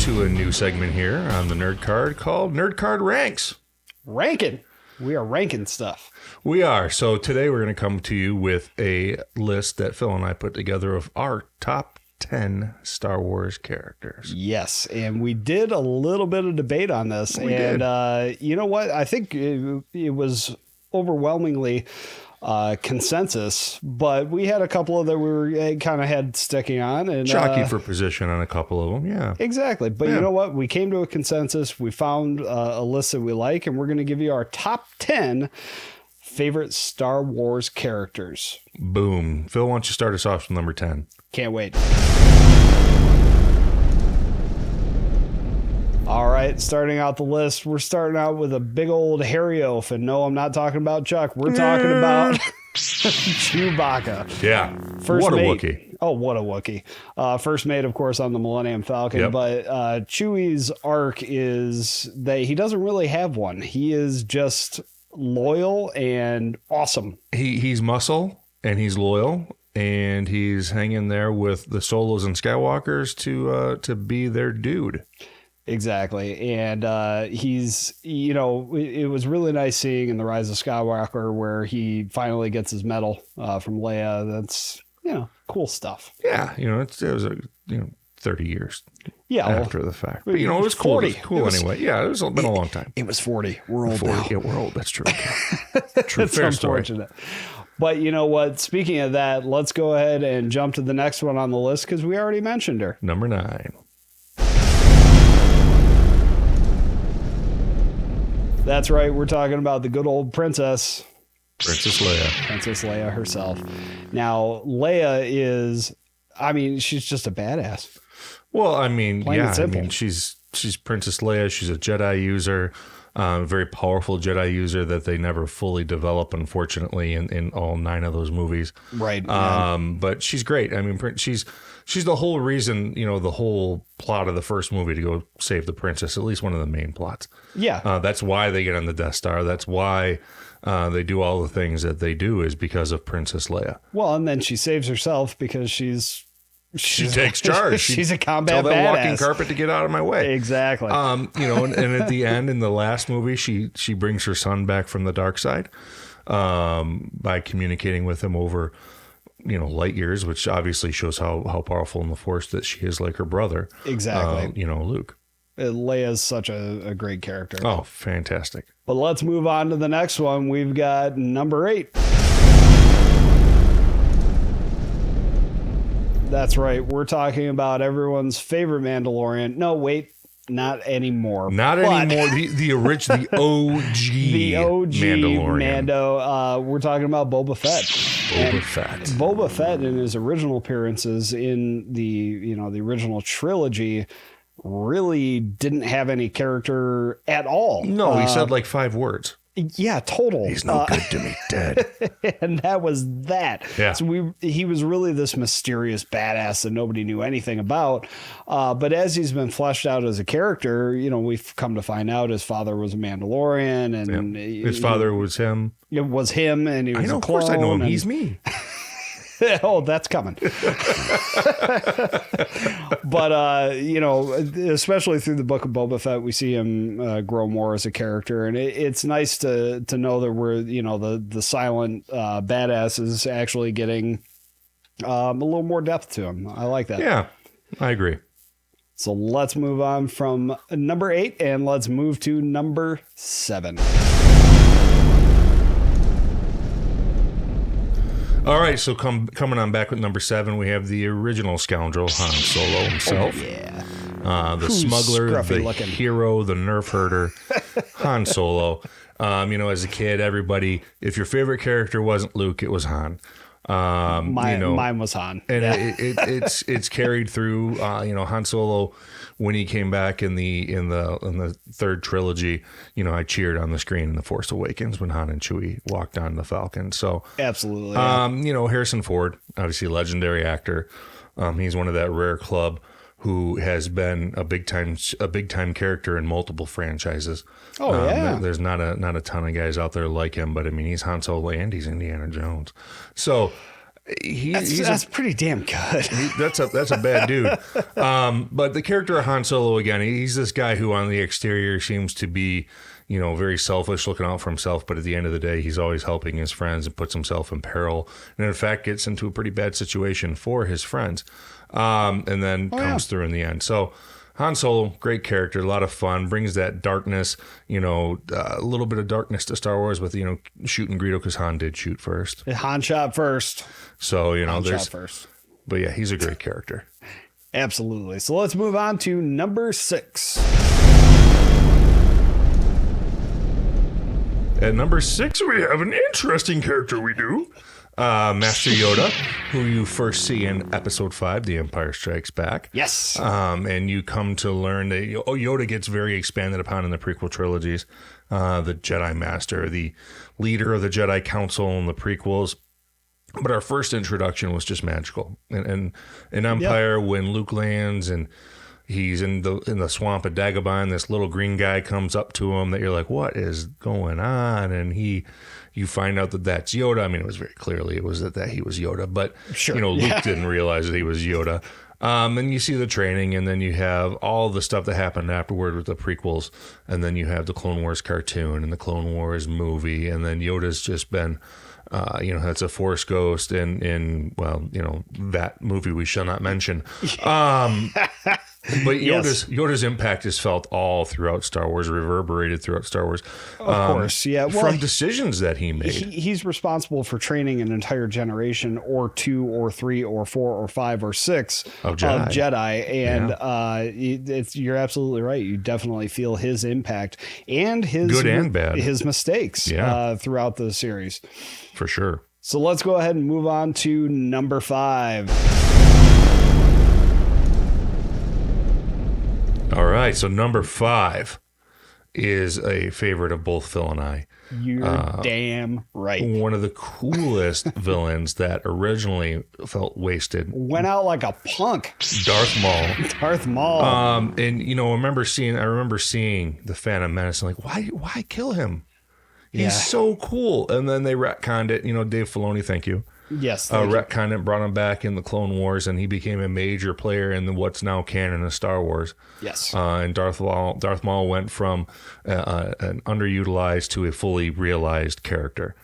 to a new segment here on the Nerd Card called Nerd Card Ranks. Ranking. We are ranking stuff. We are. So today we're going to come to you with a list that Phil and I put together of our top 10 Star Wars characters. Yes, and we did a little bit of debate on this. You know what? I think it was overwhelmingly consensus, but we had a couple of that we were kind of had sticking on. And jockey for position on a couple of them, yeah. Exactly. But you know what? We came to a consensus. We found a list that we like, and we're going to give you our top 10 favorite Star Wars characters. Boom. Phil, why don't you start us off with number 10? Can't wait. All right, starting out the list, we're starting out with a big old hairy oaf. And no, I'm not talking about Chuck. We're talking about Chewbacca. Yeah. First what a mate. Wookiee. Oh, what a Wookiee. First mate, of course, on the Millennium Falcon. Yep. But Chewie's arc is that he doesn't really have one. He is just loyal and awesome. He's muscle and he's loyal. And he's hanging there with the Solos and Skywalkers to be their dude. Exactly. And he's, you know, it was really nice seeing in The Rise of Skywalker where he finally gets his medal from Leia. That's, you know, cool stuff. Yeah. You know, it was 30 years after the fact. But, you know, it was 40. cool. It was cool anyway. Yeah, it's been a long time. It was 40. We're old 40. Now. Yeah, we're old. That's true. True. Fair story. But you know what? Speaking of that, let's go ahead and jump to the next one on the list because we already mentioned her. Number 9. That's right. We're talking about the good old Princess Leia. Princess Leia herself. Now, Leia is, I mean, she's just a badass. Well, I mean, Plain and simple. I mean, she's Princess Leia. She's a Jedi user. Very powerful Jedi user that they never fully develop, unfortunately, in all 9 of those movies. Right. But she's great. I mean, she's the whole reason, you know, the whole plot of the first movie to go save the princess, at least one of the main plots. Yeah. That's why they get on the Death Star. That's why they do all the things that they do is because of Princess Leia. Well, and then she saves herself because she takes charge. She's a combat tell that badass. walking carpet to get out of my way. Exactly. You know, and at the end, in the last movie, she brings her son back from the dark side by communicating with him over, you know, light years, which obviously shows how powerful in the Force that she is, like her brother. Exactly. You know, Luke. Leia's such a great character. Oh, fantastic. But let's move on to the next one. We've got number 8. That's right. We're talking about everyone's favorite Mandalorian. No, wait, not anymore. Not anymore. The original, the OG, the OG Mandalorian. Mando. We're talking about Boba Fett. Boba Fett in his original appearances in the original trilogy really didn't have any character at all. No, he said like 5 words. Yeah, total. He's no good to me, dead. And that was that. Yeah. So he was really this mysterious badass that nobody knew anything about. But as he's been fleshed out as a character, you know, we've come to find out his father was a Mandalorian, and his father was him. It was him, and he was a clone. Of course I know him. He's me. Oh, that's coming. But, you know, especially through the book of Boba Fett, we see him grow more as a character. And it's nice to know that we're, you know, the silent badass is actually getting a little more depth to him. I like that. Yeah, I agree. So let's move on from number 8 and let's move to number 7. All right, so coming on back with number 7, we have the original scoundrel, Han Solo himself. Oh, yeah. The smuggler, the looking hero, the nerf herder, Han Solo. You know, as a kid, everybody, if your favorite character wasn't Luke, it was Han. Mine was Han. And it's carried through, you know, Han Solo, when he came back in the third trilogy, you know, I cheered on the screen in The Force Awakens when Han and Chewie walked on the Falcon. So absolutely. You know, Harrison Ford, obviously legendary actor. He's one of that rare club who has been a big time character in multiple franchises. Oh yeah. There's not a ton of guys out there like him, but I mean, he's Han Solo and he's Indiana Jones. So That's pretty damn good. That's a bad dude. But the character of Han Solo, again, he's this guy who on the exterior seems to be, very selfish, looking out for himself. But at the end of the day, he's always helping his friends and puts himself in peril. And in fact, gets into a pretty bad situation for his friends. And then comes through in the end. So Han Solo, great character, a lot of fun, brings that darkness, a little bit of darkness to Star Wars with, shooting Greedo because Han did shoot first. Han shot first. So, Han shot first. But yeah, he's a great character. Absolutely. So let's move on to number 6. At number 6, we have an interesting character we do. Master Yoda, who you first see in Episode 5, The Empire Strikes Back. Yes. And you come to learn that Yoda gets very expanded upon in the prequel trilogies. The Jedi Master, the leader of the Jedi Council in the prequels. But our first introduction was just magical. And in Empire, when Luke lands and he's in the swamp of Dagobah, this little green guy comes up to him that you're like, what is going on? And you find out that that's Yoda. I mean, it was very clearly it was that he was Yoda, but sure. Luke didn't realize that he was Yoda. And you see the training, and then you have all the stuff that happened afterward with the prequels, and then you have the Clone Wars cartoon and the Clone Wars movie, and then Yoda's just been, that's a Force ghost in that movie we shall not mention. But Yoda's impact is felt all throughout Star Wars, reverberated throughout Star Wars. Of course, yeah. Well, from decisions that he made. He's responsible for training an entire generation or 2 or 3 or 4 or 5 or 6 of Jedi. And you're absolutely right. You definitely feel his impact and his good and bad, his mistakes throughout the series. For sure. So let's go ahead and move on to number 5. All right, so number 5 is a favorite of both Phil and I. You're damn right. One of the coolest villains that originally felt wasted. Went out like a punk. Darth Maul. Darth Maul. And I remember seeing the Phantom Menace and like, why kill him? He's so cool. And then they retconned it. Dave Filoni, thank you. Yes. Retconned it, brought him back in the Clone Wars, and he became a major player in what's now canon of Star Wars. Yes. And Darth Maul went from an underutilized to a fully realized character.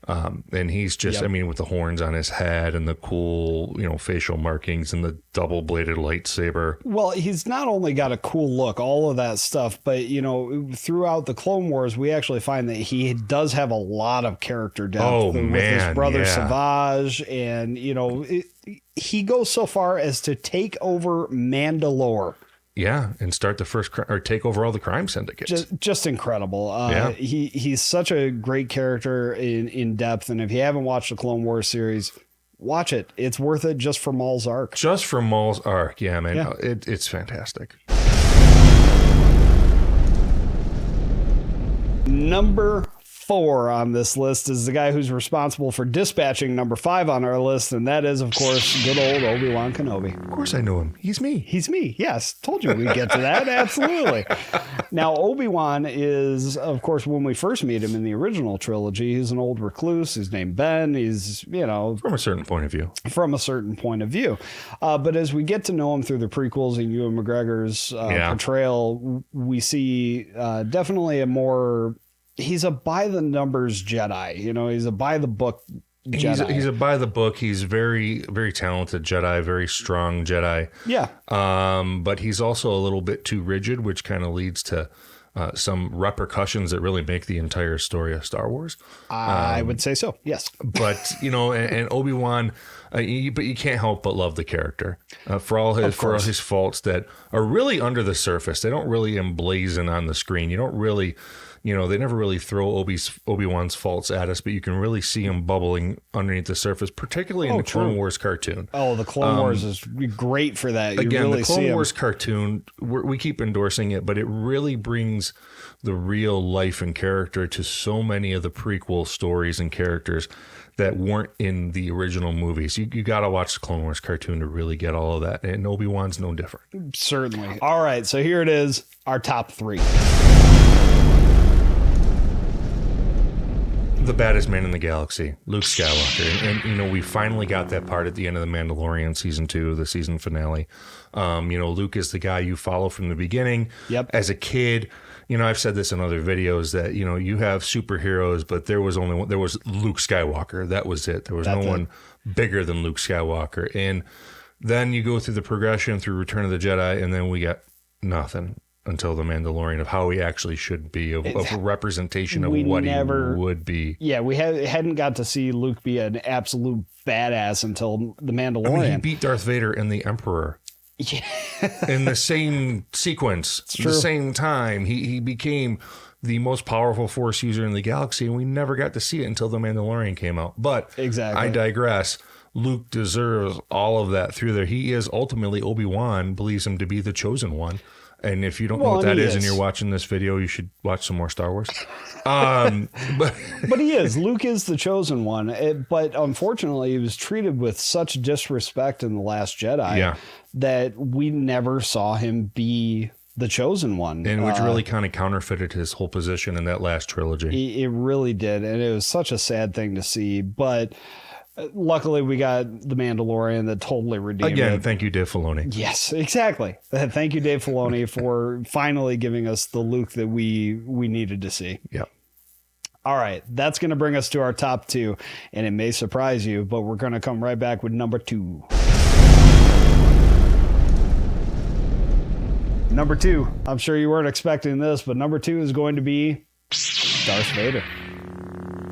And he's just, with the horns on his head and the cool, facial markings and the double-bladed lightsaber. Well, he's not only got a cool look, all of that stuff, but, throughout the Clone Wars, we actually find that he does have a lot of character depth with his brother Savage. And, he goes so far as to take over Mandalore. Yeah, and start the first or take over all the crime syndicates. Just incredible. He's such a great character in depth, and if you haven't watched the Clone Wars series, watch it. It's worth it just for Maul's arc. Just for Maul's arc, yeah, man. Yeah. It's fantastic. Number 4 on this list is the guy who's responsible for dispatching number 5 on our list, and that is, of course, good old Obi-Wan Kenobi. Of course I know him. He's me. Yes. Told you we'd get to that. Absolutely. Now, Obi-Wan is, of course, when we first meet him in the original trilogy, he's an old recluse. He's named Ben. He's, From a certain point of view. But as we get to know him through the prequels and Ewan McGregor's portrayal, we see definitely a more... He's a by-the-numbers Jedi. He's a by-the-book Jedi. He's a by-the-book. He's very, very talented Jedi, very strong Jedi. Yeah. But he's also a little bit too rigid, which kind of leads to some repercussions that really make the entire story of Star Wars. I would say so, yes. But, and Obi-Wan, but you can't help but love the character for all his faults that are really under the surface. They don't really emblazon on the screen. You don't really... they never really throw Obi-Wan's faults at us, but you can really see him bubbling underneath the surface, particularly in the Clone Wars cartoon. Oh, the Clone Wars is great for that. Again, the Clone Wars cartoon, we keep endorsing it, but it really brings the real life and character to so many of the prequel stories and characters that weren't in the original movies. You got to watch the Clone Wars cartoon to really get all of that, and Obi-Wan's no different. Certainly. All right, so here it is, our top 3. The baddest man in the galaxy, Luke Skywalker. And, you know, we finally got that part at the end of The Mandalorian season 2, the season finale. You know, Luke is the guy you follow from the beginning. Yep. As a kid, you know, I've said this in other videos that, you know, you have superheroes, but there was only one, there was Luke Skywalker. That was it. There was no one bigger than Luke Skywalker. And then you go through the progression through Return of the Jedi, and then we get nothing until The Mandalorian of how he actually should be, of a representation of what he would be. Yeah, we hadn't got to see Luke be an absolute badass until The Mandalorian. I mean, he beat Darth Vader and the Emperor. Yeah. In the same sequence, the same time. He became the most powerful Force user in the galaxy, and we never got to see it until The Mandalorian came out. But exactly. I digress. Luke deserves all of that through there. He is ultimately, Obi-Wan believes him to be the chosen one. And if you don't know what that is and you're watching this video, you should watch some more Star Wars. But he is. Luke is the chosen one. But unfortunately, he was treated with such disrespect in The Last Jedi that we never saw him be the chosen one. And which really kind of counterfeited his whole position in that last trilogy. It really did. And it was such a sad thing to see. But luckily, we got The Mandalorian that totally redeemed it. Thank you, Dave Filoni. Yes, exactly. Thank you, Dave Filoni, for finally giving us the Luke that we needed to see. Yeah. All right, that's going to bring us to our top 2, and it may surprise you, but we're going to come right back with number 2. Number 2. I'm sure you weren't expecting this, but number 2 is going to be Darth Vader.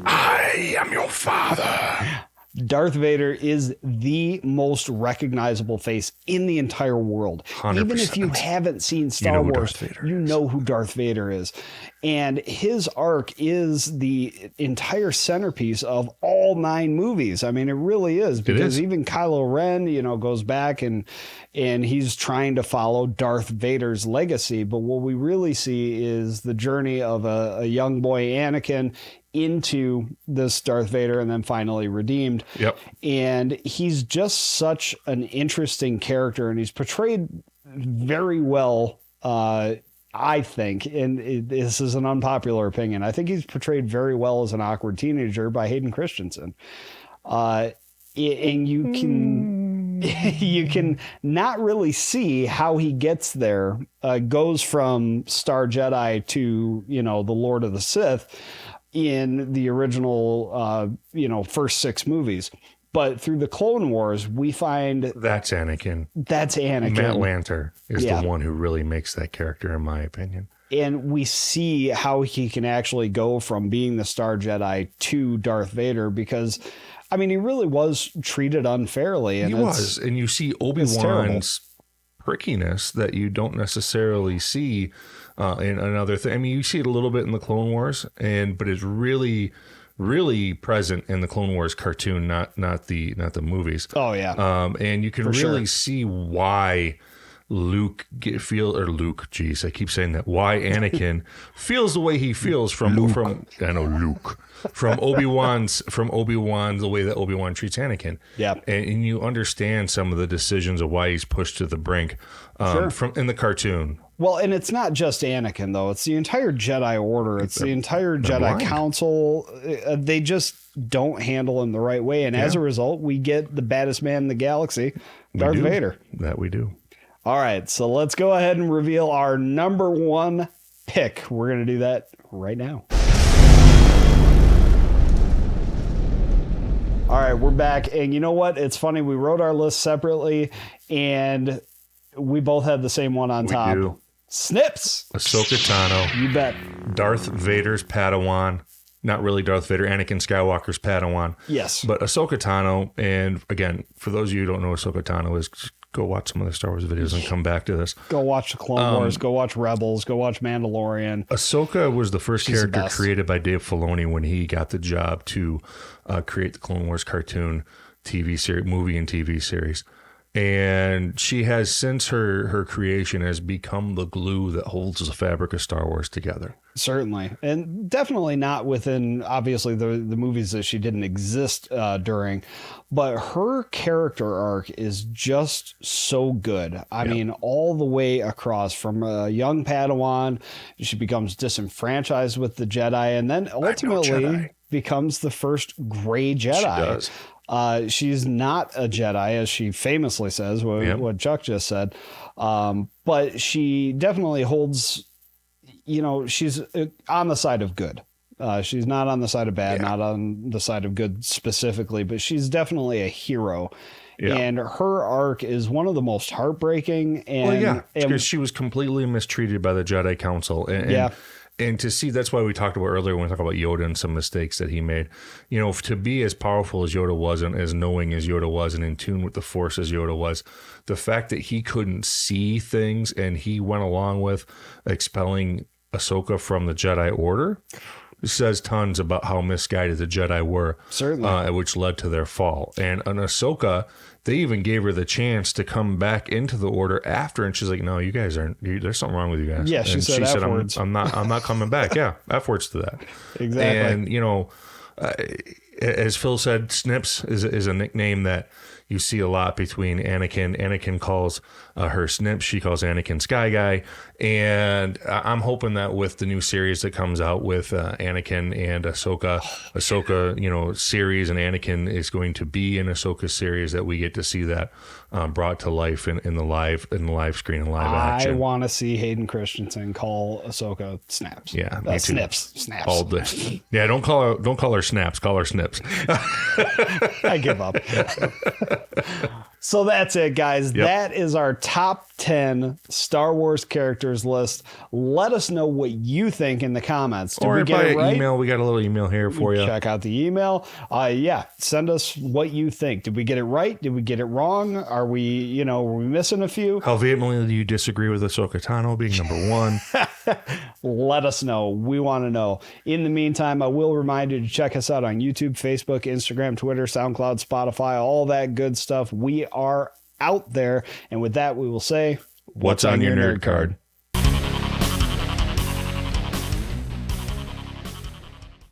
I am your father. Darth Vader is the most recognizable face in the entire world. 100%. Even if you haven't seen Star Wars, you know who Darth Vader is. And his arc is the entire centerpiece of all 9 movies. I mean, it really is, because even Kylo Ren, you know, goes back and he's trying to follow Darth Vader's legacy. But what we really see is the journey of a young boy, Anakin, into this Darth Vader, and then finally redeemed. Yep. And he's just such an interesting character, and he's portrayed very well, I think, and this is an unpopular opinion, I think he's portrayed very well as an awkward teenager by Hayden Christensen. And you can not really see how he gets there, goes from Star Jedi to, you know, the Lord of the Sith in the original, first 6 movies. But through the Clone Wars, we find... That's Anakin. That's Anakin. Matt Lanter is the one who really makes that character, in my opinion. And we see how he can actually go from being the Star Jedi to Darth Vader, because, I mean, he really was treated unfairly. And he was. And you see Obi-Wan's prickiness that you don't necessarily see in another thing. I mean, you see it a little bit in the Clone Wars, but it's really... really present in the Clone Wars cartoon, not the movies. Oh yeah. And you can really see why Luke I keep saying that, why Anakin feels the way he feels from Obi-Wan, the way that Obi-Wan treats Anakin. Yeah. And you understand some of the decisions of why he's pushed to the brink from in the cartoon. Well, and it's not just Anakin, though. It's the entire Jedi Order. It's the entire Jedi Council. They just don't handle him the right way. And as a result, we get the baddest man in the galaxy, Darth Vader. That we do. All right, so let's go ahead and reveal our number 1 pick. We're going to do that right now. All right, we're back. And you know what? It's funny. We wrote our list separately, and we both had the same one on top. We do. Snips. Ahsoka Tano. You bet. Darth Vader's Padawan. Not really Darth Vader, Anakin Skywalker's Padawan. Yes. But Ahsoka Tano, and again, for those of you who don't know what Ahsoka Tano is, just go watch some of the Star Wars videos and come back to this. Go watch the Clone Wars, go watch Rebels, go watch Mandalorian. Ahsoka was the first character created by Dave Filoni when he got the job to create the Clone Wars cartoon movie and TV series. And she has, since her creation, has become the glue that holds the fabric of Star Wars together. Certainly. And definitely not within, obviously, the movies that she didn't exist during. But her character arc is just so good. I mean, all the way across from a young Padawan, she becomes disenfranchised with the Jedi. And then ultimately... becomes the first gray Jedi. She does. She's not a Jedi, as she famously says, what Chuck just said. But she definitely holds, she's on the side of good. She's not on the side of bad, not on the side of good specifically, but she's definitely a hero. Yeah. And her arc is one of the most heartbreaking. And, because she was completely mistreated by the Jedi Council. And to see, that's why we talked about earlier when we talked about Yoda and some mistakes that he made. To be as powerful as Yoda was and as knowing as Yoda was and in tune with the Force as Yoda was, the fact that he couldn't see things and he went along with expelling Ahsoka from the Jedi Order says tons about how misguided the Jedi were. Certainly. Which led to their fall. And Ahsoka, they even gave her the chance to come back into the Order after, and she's like, "No, you guys aren't. There's something wrong with you guys." Yeah, she said F-words. "I'm not coming back." Yeah, F-words to that. Exactly. And as Phil said, Snips is a nickname that you see a lot between Anakin. Anakin calls her Snips. She calls Anakin Sky Guy. And I'm hoping that with the new series that comes out with Anakin and Ahsoka series, and Anakin is going to be in Ahsoka series, that we get to see that brought to life in the live screen and live action. I want to see Hayden Christensen call Ahsoka Snaps. Yeah, me too. Snaps. All this. Yeah, don't call her Snaps. Call her Snips. I give up. So that's it, guys. Yep. That is our top 10 Star Wars characters list. Let us know what you think in the comments. Did we get it right? Email. We got a little email here for you. Check out the email. Send us what you think. Did we get it right? Did we get it wrong? Are we missing a few? How vehemently do you disagree with Ahsoka Tano being number one? Let us know. We want to know. In the meantime, I will remind you to check us out on YouTube, Facebook, Instagram, Twitter, SoundCloud, Spotify, all that good stuff. We are out there. And with that, we will say, what's on your nerd card?